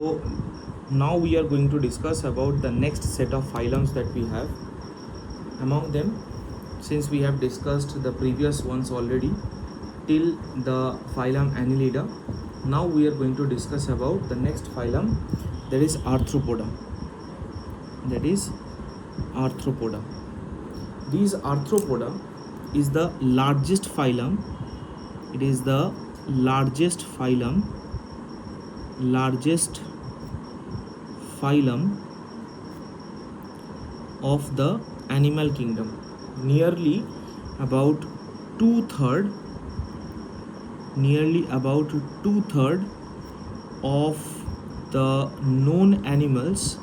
So now we are going to discuss about the next set of phylums that we have. Among them, since we have discussed the previous ones already till the phylum Annelida, now we are going to discuss about the next phylum, that is Arthropoda. These Arthropoda is the largest phylum. It is the largest phylum of the animal kingdom. Nearly about two-third of the known animals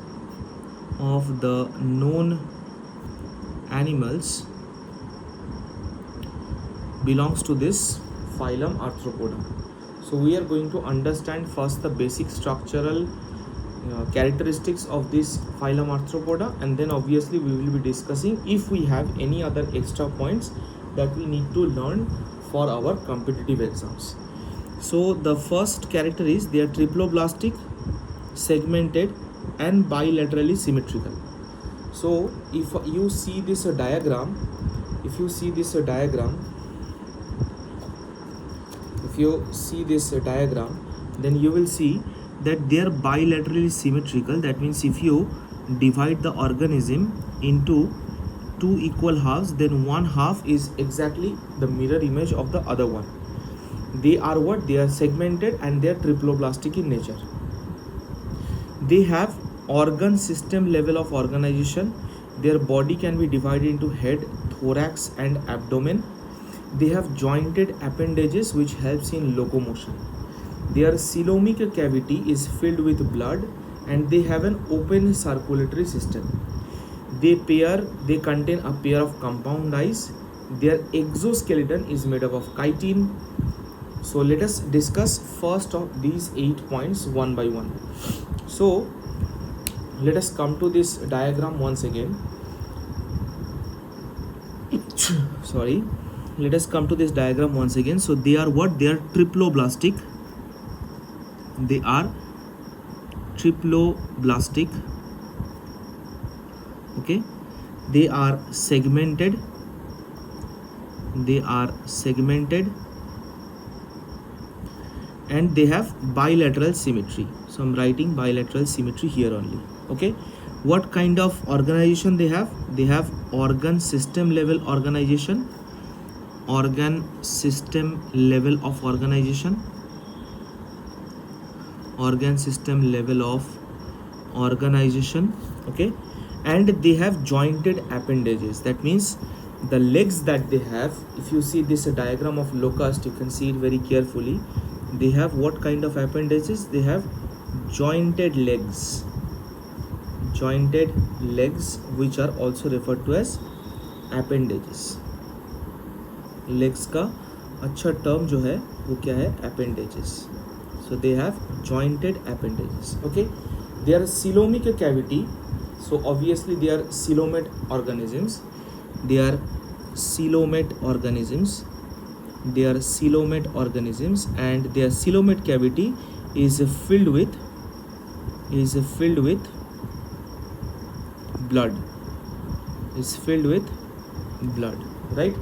belongs to this phylum Arthropoda. So we are going to understand first the basic structural characteristics of this phylum Arthropoda, and then obviously we will be discussing if we have any other extra points that we need to learn for our competitive exams. So the first character is they are triploblastic, segmented and bilaterally symmetrical. So if you see this diagram, then you will see that they are bilaterally symmetrical. That means if you divide the organism into two equal halves, then one half is exactly the mirror image of the other one. They are what? They are segmented and they are triploblastic in nature. They have organ system level of organization. Their body can be divided into head, thorax and abdomen. They have jointed appendages which helps in locomotion. Their coelomic cavity is filled with blood and they have an open circulatory system. They contain a pair of compound eyes. Their exoskeleton is made up of chitin. So let us discuss first of these 8 points one by one. So let us come to this diagram once again. Let us come to this diagram once again. So they are what? They are triploblastic. Okay. They are segmented. And they have bilateral symmetry. So I'm writing bilateral symmetry here only. Okay. What kind of organization they have? They have organ system level organization. Okay, and they have jointed appendages. That means the legs that they have, if you see this diagram of locust, you can see it very carefully. They have what kind of appendages? They have jointed legs, which are also referred to as appendages. Legs का अच्छा term जो है वो क्या है? appendages. So they have jointed appendages. Okay, their coelomic cavity, so obviously they are coelomate organisms. And their coelomate cavity is filled with blood. Right?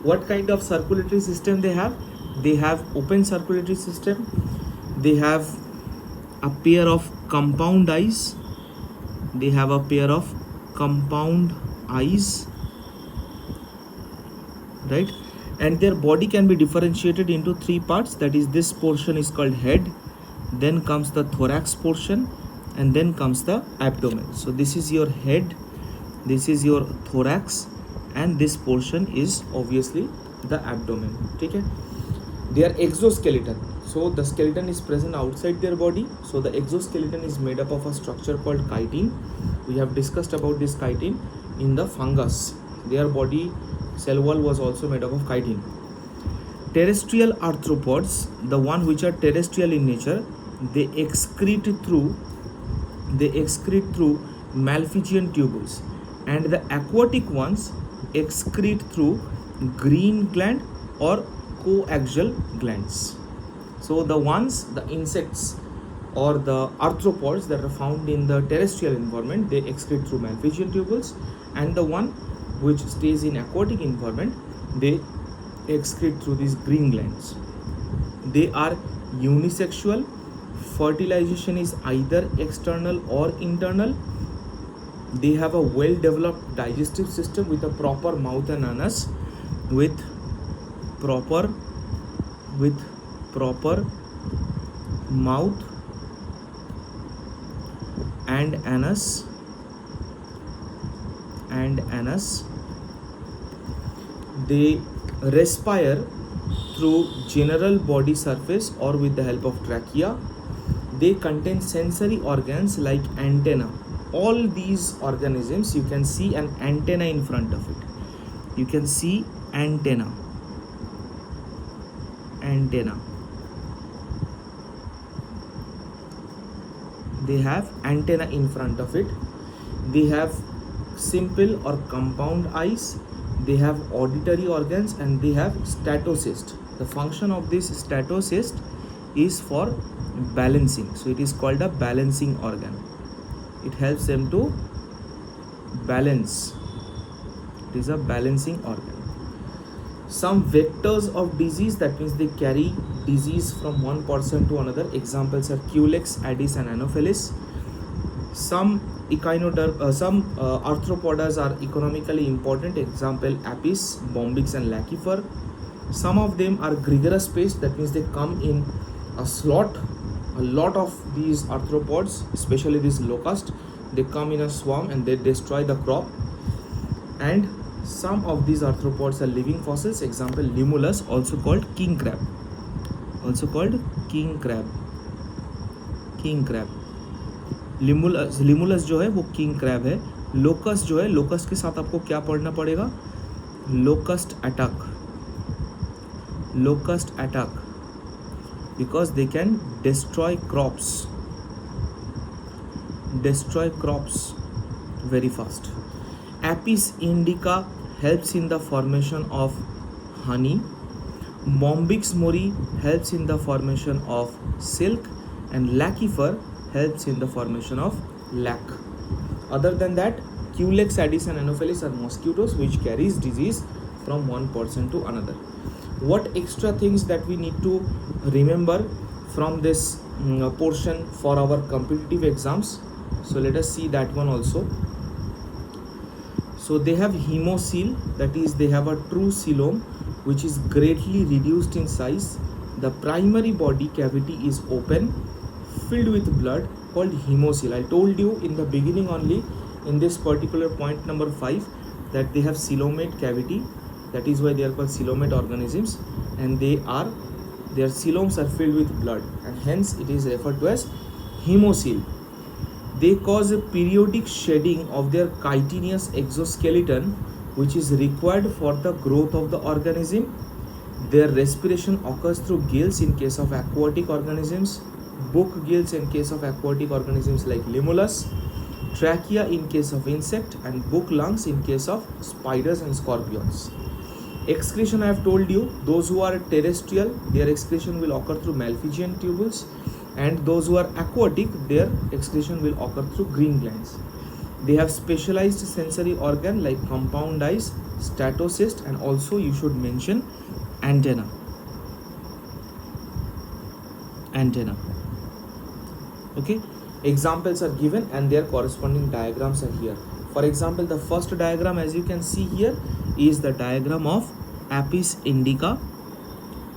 What kind of circulatory system they have? They have open circulatory system. They have a pair of compound eyes. Right? And their body can be differentiated into 3 parts. That is, this portion is called head, then comes the thorax portion, and then comes the abdomen. So this is your head, this is your thorax, and this portion is obviously the abdomen. Okay? Their exoskeleton, so the skeleton is present outside their body. So the exoskeleton is made up of a structure called chitin. We have discussed about this chitin in the fungus. Their body cell wall was also made up of chitin. Terrestrial arthropods, the one which are terrestrial in nature, they excrete through Malpighian tubules, and the aquatic ones excrete through green gland or coaxial glands. So the insects or the arthropods that are found in the terrestrial environment, they excrete through Malpighian tubules, and the one which stays in aquatic environment, they excrete through these green glands. They are unisexual. Fertilization is either external or internal. They have a well developed digestive system with a proper mouth and anus, with proper mouth and anus They respire through general body surface or with the help of trachea. They contain sensory organs like antenna. All these organisms, you can see an antenna in front of it. You can see antenna. They have antenna in front of it. They have simple or compound eyes. They have auditory organs, and they have statocyst. The function of this statocyst is for balancing. So it is called a balancing organ. It helps them to balance. It is a balancing organ. Some vectors of disease, that means they carry disease from one person to another. Examples are Culex, Aedes and Anopheles. Some arthropods are economically important. Example, Apis, Bombyx and Lachyfer. Some of them are gregarious pest, that means they come in a slot. A lot of these arthropods, especially these locusts, they come in a swarm and they destroy the crop. And some of these arthropods are living fossils. Example, Limulus, also called king crab. Limulus जो है वो king crab है. Locust जो है, locust के साथ आपको क्या पढ़ना पड़ेगा? Locust attack, because they can destroy crops very fast. Apis indica helps in the formation of honey. Bombyx mori helps in the formation of silk, and Lachyfer helps in the formation of lac. Other than that, Culex, Aedes and Anopheles are mosquitoes which carries disease from one person to another. What extra things that we need to remember from this portion for our competitive exams? So let us see that one also. So they have hemocoel, that is they have a true coelom which is greatly reduced in size. The primary body cavity is open, filled with blood, called hemocoel. I told you in the beginning only, in this particular point number 5, that they have coelomate cavity. That is why they are called coelomate organisms, and their coeloms are filled with blood, and hence it is referred to as hemocoel. They cause a periodic shedding of their chitinous exoskeleton, which is required for the growth of the organism. Their respiration occurs through gills in case of aquatic organisms, book gills in case of aquatic organisms like Limulus, trachea in case of insect, and book lungs in case of spiders and scorpions. Excretion, I have told you, those who are terrestrial, their excretion will occur through Malpighian tubules, and those who are aquatic, their excretion will occur through green glands. They have specialized sensory organ like compound eyes, statocyst, and also you should mention antenna. Okay, examples are given and their corresponding diagrams are here. For example, the first diagram, as you can see here, is the diagram of Apis indica,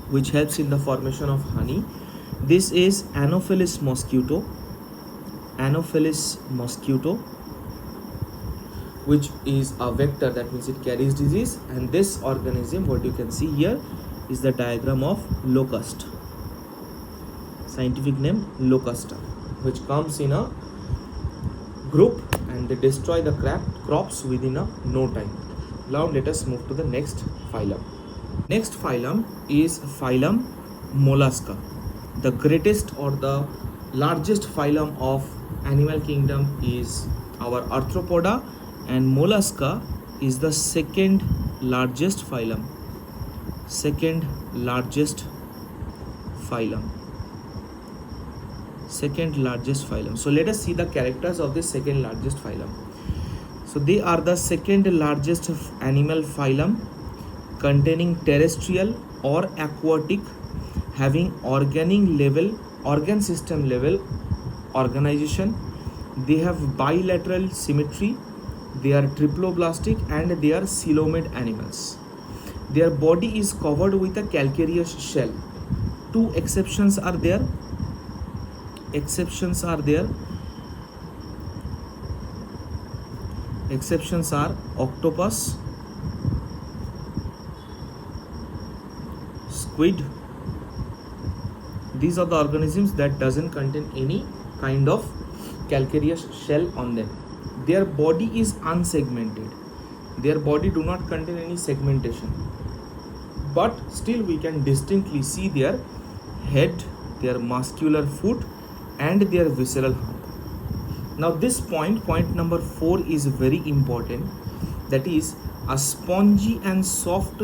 which helps in the formation of honey. This is Anopheles mosquito, which is a vector, that means it carries disease. And this organism, what you can see here, is the diagram of locust, scientific name Locusta, which comes in a group and they destroy the crops within no time. Now let us move to the next phylum. Next phylum is phylum Mollusca. The greatest or the largest phylum of animal kingdom is our Arthropoda, and Mollusca is the second largest phylum. second largest phylum. So let us see the characters of the second largest phylum. So they are the second largest animal phylum containing terrestrial or aquatic, having organ system level organization. They have bilateral symmetry, they are triploblastic, and they are coelomate animals. Their body is covered with a calcareous shell. Two exceptions are there. Exceptions are octopus, squid. These are the organisms that doesn't contain any kind of calcareous shell on them. Their body is unsegmented. Their body do not contain any segmentation, but still we can distinctly see their head, their muscular foot, and their visceral hump. Now this point number 4 is very important. That is, a spongy and soft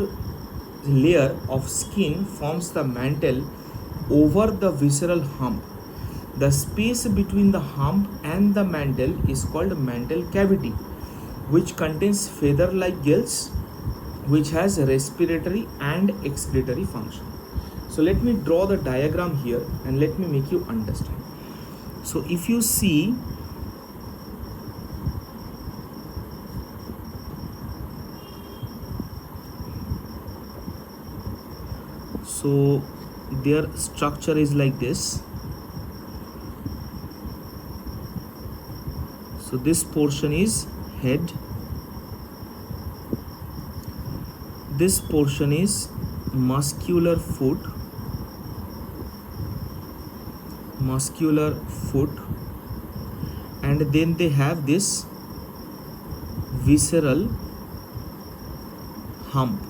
layer of skin forms the mantle over the visceral hump. The space between the hump and the mantle is called mantle cavity, which contains feather-like gills, which has respiratory and excretory function. So let me draw the diagram here and let me make you understand. So if you see, so their structure is like this. So this portion is head, this portion is muscular foot, and then they have this visceral hump.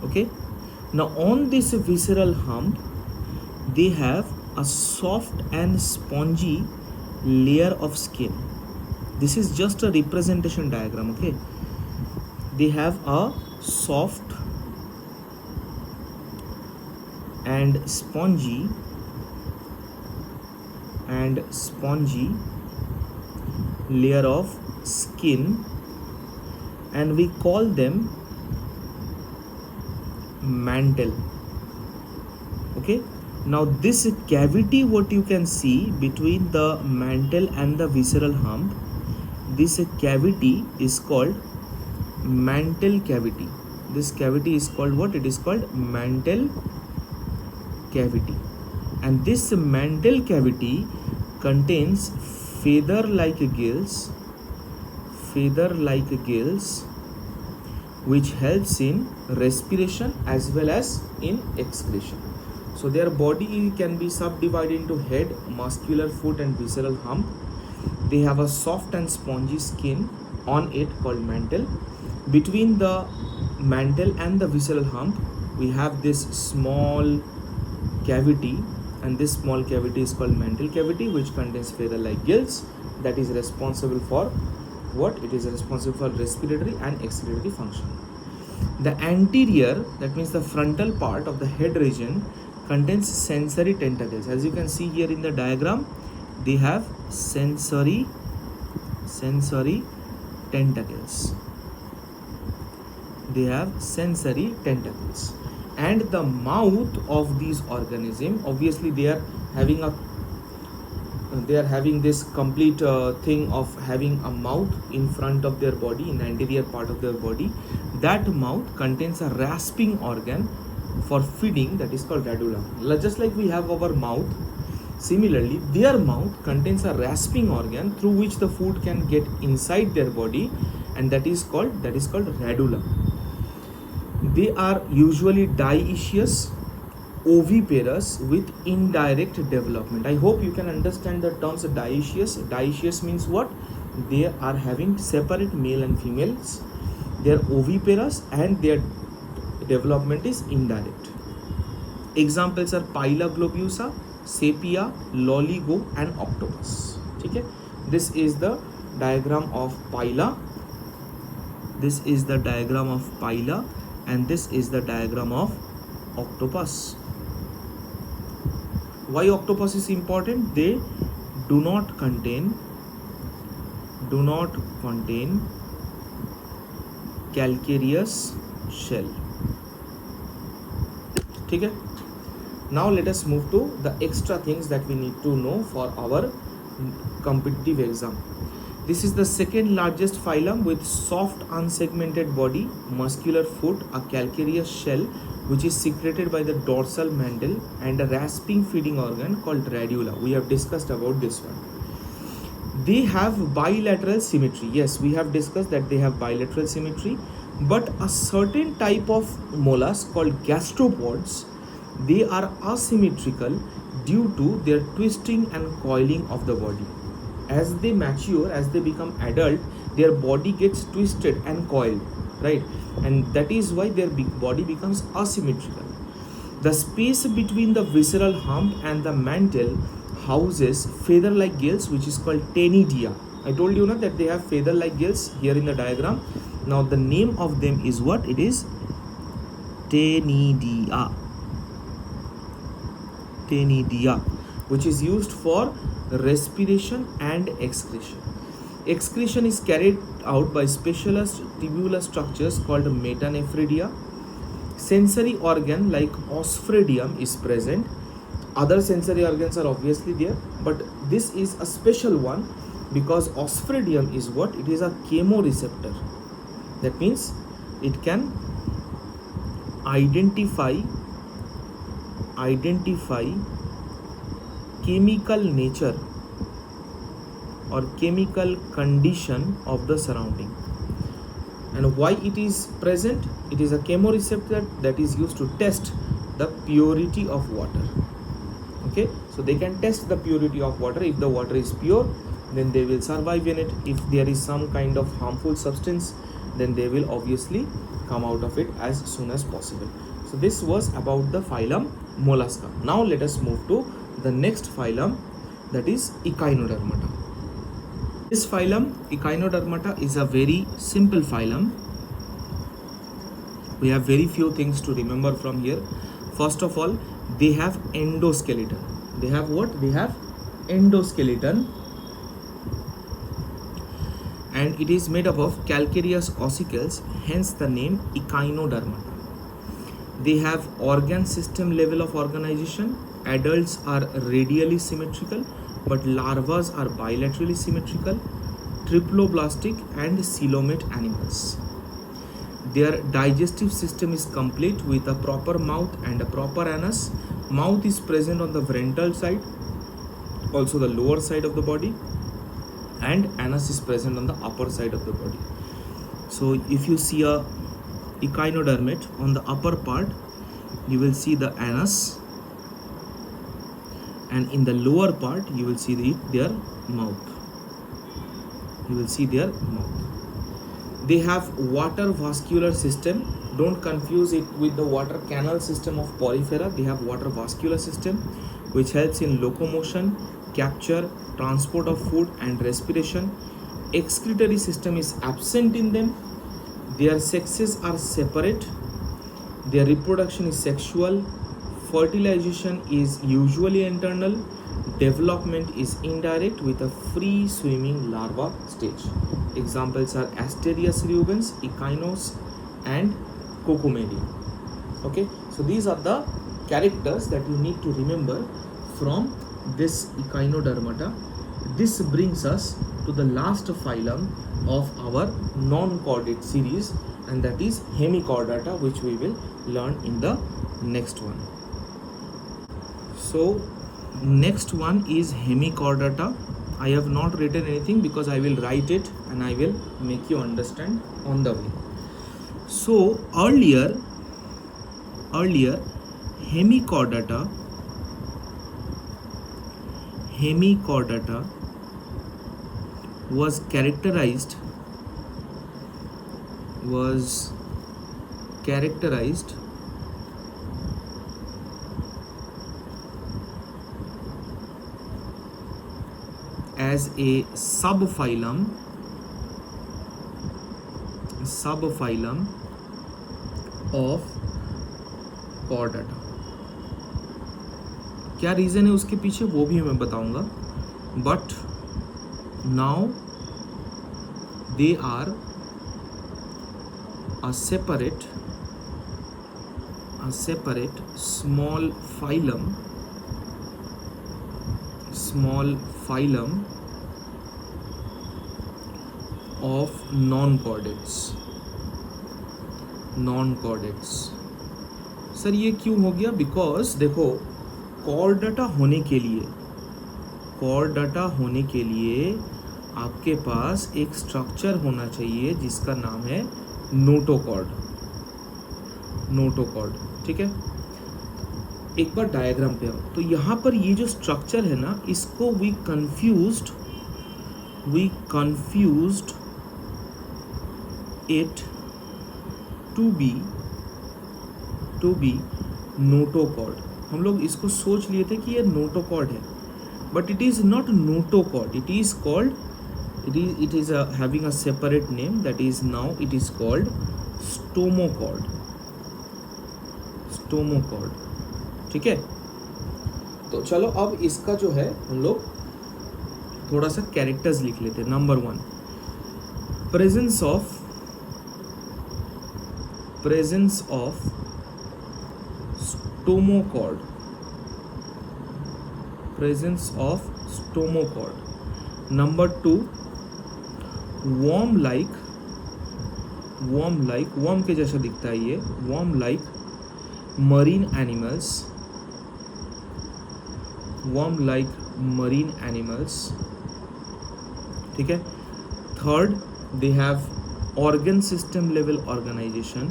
Okay, now on this visceral hump they have a soft and spongy layer of skin. This is just a representation diagram. Okay, they have a soft and spongy layer of skin, and we call them mantle. Okay, now this cavity, what you can see between the mantle and the visceral hump, this cavity is called mantle cavity. This cavity is called what? It is called mantle cavity. And this mantle cavity contains feather-like gills, which helps in respiration as well as in excretion. So their body can be subdivided into head, muscular foot, and visceral hump. They have a soft and spongy skin on it called mantle. Between the mantle and the visceral hump, we have this small cavity, and this small cavity is called mantle cavity, which contains feather-like gills that is responsible for what? It is responsible for respiratory and excretory function. The anterior, that means the frontal part of the head region, contains sensory tentacles. As you can see here in the diagram, they have sensory tentacles. They have sensory tentacles. And the mouth of these organisms, obviously they are having this complete thing of having a mouth in front of their body, in the anterior part of their body. That mouth contains a rasping organ for feeding, that is called radula. Just like we have our mouth, similarly their mouth contains a rasping organ through which the food can get inside their body, and that is called radula. They are usually dioecious, oviparous with indirect development. I hope you can understand the terms dioecious. Dioecious means what? They are having separate male and females. They are oviparous and their development is indirect. Examples are Pila globusa, Sepia, Loligo, and octopus. Okay? This is the diagram of Pila. This is the diagram of Pila, and this is the diagram of octopus. Why octopus is important? They do not contain calcareous shell. ठीक है? Now let us move to the extra things that we need to know for our competitive exam. This is the second largest phylum with soft unsegmented body, muscular foot, a calcareous shell which is secreted by the dorsal mantle, and a rasping feeding organ called radula. We have discussed about this one. They have bilateral symmetry. Yes, we have discussed that they have bilateral symmetry, but a certain type of mollusk called gastropods, they are asymmetrical due to their twisting and coiling of the body. As they mature, as they become adult, their body gets twisted and coiled, right? And that is why their body becomes asymmetrical. The space between the visceral hump and the mantle houses feather-like gills, which is called ctenidia. I told you that they have feather-like gills here in the diagram. Now the name of them is what? It is ctenidia. Ctenidia, which is used for respiration and excretion. Excretion is carried out by specialized tubular structures called metanephridia. Sensory organ like osphradium is present. Other sensory organs are obviously there, but this is a special one because osphradium is what? It is a chemoreceptor. That means it can identify chemical nature or chemical condition of the surrounding. And why it is present? It is a chemoreceptor that is used to test the purity of water. Okay, so they can test the purity of water. If the water is pure, then they will survive in it. If there is some kind of harmful substance, then they will obviously come out of it as soon as possible. So this was about the phylum Mollusca. Now let us move to the next phylum, that is Echinodermata. This phylum Echinodermata is a very simple phylum. We have very few things to remember from here. First of all, they have endoskeleton. They have what? They have endoskeleton, and it is made up of calcareous ossicles, hence the name Echinodermata. They have organ system level of organization. Adults are radially symmetrical, but larvae are bilaterally symmetrical, triploblastic and coelomate animals. Their digestive system is complete with a proper mouth and a proper anus. Mouth is present on the ventral side, also the lower side of the body, and anus is present on the upper side of the body. So if you see a echinodermate, on the upper part you will see the anus, and in the lower part you will see their mouth. They have water vascular system. Don't confuse it with the water canal system of porifera. They have water vascular system which helps in locomotion, capture, transport of food and respiration. Excretory system is absent in them. Their sexes are separate. Their reproduction is sexual. Fertilization is usually internal. Development is indirect with a free swimming larva stage. Examples are Asterias rubens, Echinos and Cocomedia. Okay, so these are the characters that you need to remember from this Echinodermata. This brings us to the last phylum of our non-chordate series, and that is Hemichordata, which we will learn in the next one. So next one is Hemichordata. I have not written anything because I will write it and I will make you understand on the way. So earlier Hemichordata was characterized as a subphylum of Chordata. क्या reason है उसके पीछे वो भी मैं बताऊंगा, but now they are a separate small phylum of non-chordates. Sir ये क्यों हो गया? बिकॉज देखो कॉर्डाटा होने के लिए आपके पास एक स्ट्रक्चर होना चाहिए जिसका नाम है नोटोकॉर्ड, ठीक है। एक बार डायग्राम पे आओ, तो यहाँ पर ये जो स्ट्रक्चर है ना, इसको we confused it to be notochord. हम लोग इसको सोच लिए थे कि ये नोटोकॉर्ड है, but it is not notochord, it is called it is having a separate name, that is now it is called stomochord, ठीक है। तो चलो अब इसका जो है हम लोग थोड़ा सा कैरेक्टर्स लिख लेते हैं। Number 1, presence of stomochord, number 2, worm के जैसा दिखता है ये, worm like marine animals, ठीक है। Third, they have organ system level organization,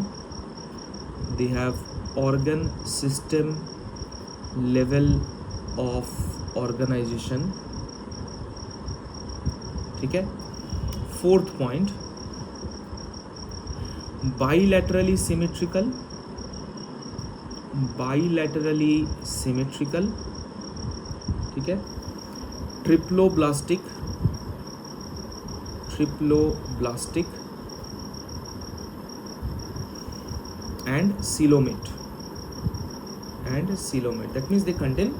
ठीक है। फोर्थ पॉइंट, bilaterally symmetrical, ठीक है। Triploblastic and coelomate, that means they contain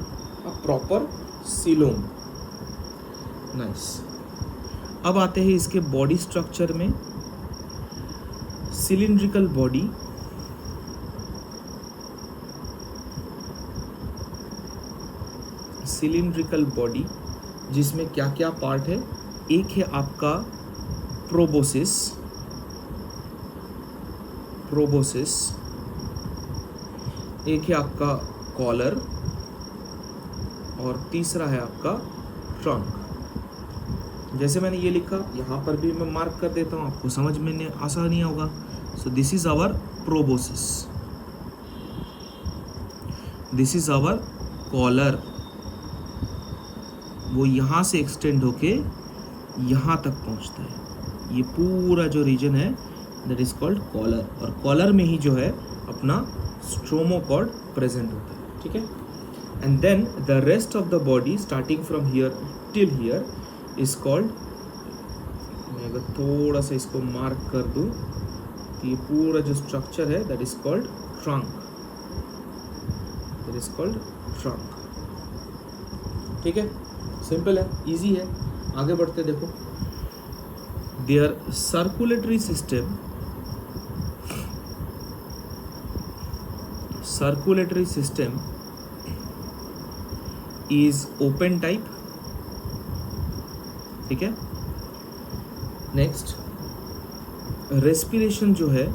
a proper coelom. Nice. अब आते हैं इसके बॉडी स्ट्रक्चर में। सिलिंड्रिकल बॉडी जिसमें क्या क्या पार्ट है? एक है आपका प्रोबोसिस, एक है आपका कॉलर, और तीसरा है आपका ट्रंक। जैसे मैंने ये लिखा, यहाँ पर भी मैं मार्क कर देता हूँ, आपको समझ में आसानी होगा। So this is our proboscis, this is our collar, वो यहाँ से एक्सटेंड होके यहाँ तक पहुँचता है। ये पूरा जो रीजन है दैट इज कॉल्ड कॉलर, और कॉलर में ही जो है अपना स्ट्रोमोकॉर्ड प्रेजेंट होता है, ठीक है। And then the rest of the body starting from here till here is called, मैं अगर थोड़ा सा इसको मार्क कर दूं तो ये पूरा जो स्ट्रक्चर है दैट इज कॉल्ड ट्रंक, ठीक है। सिंपल है, इजी है। आगे बढ़ते देखो, their circulatory system is open type, ठीक है। नेक्स्ट, रेस्पिरेशन जो है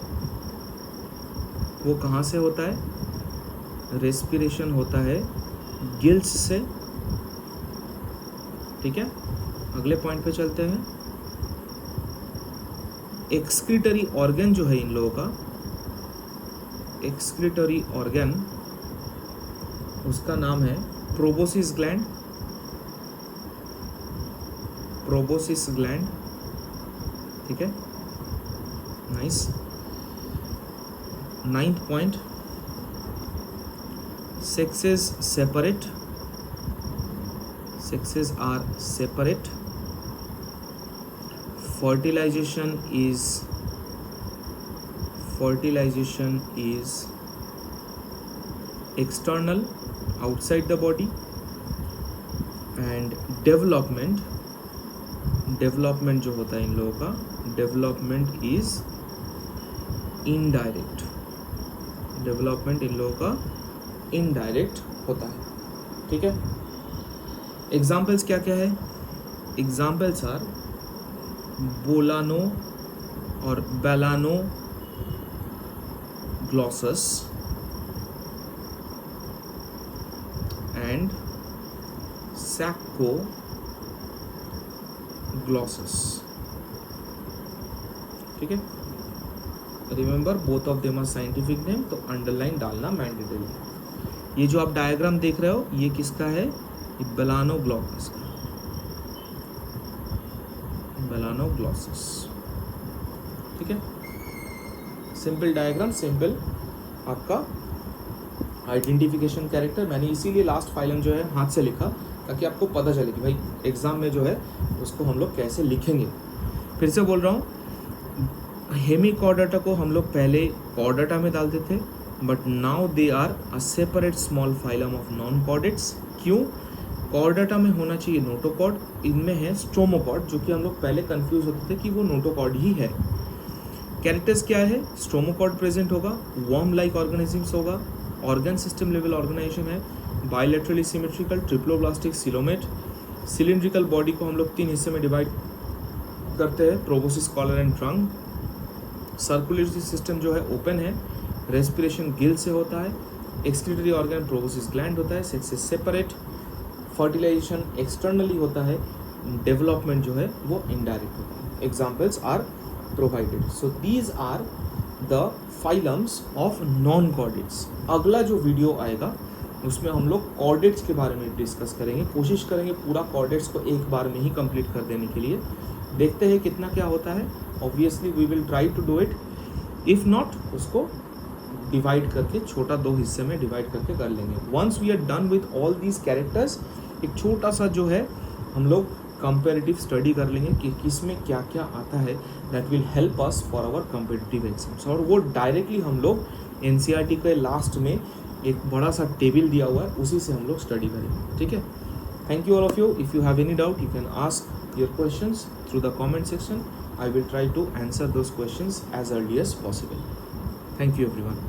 वो कहाँ से होता है? रेस्पिरेशन होता है गिल्स से, ठीक है। अगले पॉइंट पे चलते हैं। एक्सक्रीटरी ऑर्गन जो है इन लोगों का, एक्सक्रीटरी ऑर्गन, उसका नाम है प्रोबोसिस ग्लैंड, ठीक है। Nice. 9th point, sexes are separate, fertilization is external, outside the body, and development जो होता है इन लोगों का, development is indirect, development in लोगों का इनडायरेक्ट होता है, ठीक है। एग्जाम्पल्स क्या क्या है? एग्जाम्पल्स आर बोलानो और बेलानो ग्लॉसस एंड सैक्को ग्लॉसस, ठीक है। Remember both of them are scientific name, तो अंडरलाइन डालना मैंडेटरी है। ये जो आप डायग्राम देख रहे हो ये किसका है? ये बेलानो ग्लॉसस का, बेलानो ग्लॉसस, ठीक है। सिंपल डायग्राम, सिंपल आपका आइडेंटिफिकेशन कैरेक्टर। मैंने इसीलिए लास्ट फाइलम जो है हाथ से लिखा ताकि आपको पता चले कि भाई एग्जाम में जो है उसको हम लोग कैसे लिखेंगे। फिर से बोल रहा हूँ, हेमी कॉर्डेटा को हम लोग पहले कॉर्डेटा में डालते थे, but now they are a separate small phylum of non chordates. क्यों? कॉर्डेटा में होना चाहिए नोटोकॉर्ड, इनमें है स्ट्रोमोकॉर्ड, जो कि हम लोग पहले कंफ्यूज होते थे कि वो नोटोकॉर्ड ही है। कैरेक्टर्स क्या है? स्ट्रोमोकॉर्ड प्रेजेंट होगा, वर्म लाइक ऑर्गेनिजम्स होगा, ऑर्गन सिस्टम लेवल ऑर्गेनाइजेशन है, bilaterally symmetrical, triploblastic, coelomate, cylindrical body को हम लोग 3 हिस्से में डिवाइड करते हैं, proboscis, collar and trunk. Circulatory system जो है ओपन है, रेस्पिरेशन गिल से होता है, एक्सक्रीटरी ऑर्गन प्रोबोसिस ग्लैंड होता है, सेक्स से सेपरेट, फर्टिलाइजेशन एक्सटर्नली होता है, डेवलपमेंट जो है वो इनडायरेक्ट होता है। Examples are provided. So these are the phylums of non chordates. अगला जो वीडियो आएगा उसमें हम लोग कॉर्डेट्स के बारे में डिस्कस करेंगे, कोशिश करेंगे पूरा कॉर्डेट्स को एक बार में ही कंप्लीट कर देने के लिए। देखते हैं कितना क्या होता है। Obviously we will try to do it, if not उसको डिवाइड करके छोटा 2 हिस्से में डिवाइड करके कर लेंगे। Once we are done with all these characters, एक छोटा सा जो है हम लोग कंपेरेटिव स्टडी कर लेंगे कि किसमें क्या क्या आता है, that will help us for our competitive exams. और वो डायरेक्टली हम लोग NCERT के लास्ट में एक बड़ा सा टेबल दिया हुआ है, उसी से हम लोग स्टडी करेंगे, ठीक है। Thank you all of you. If you have any doubt you can ask your questions through the comment section. I will try to answer those questions as early as possible. Thank you everyone.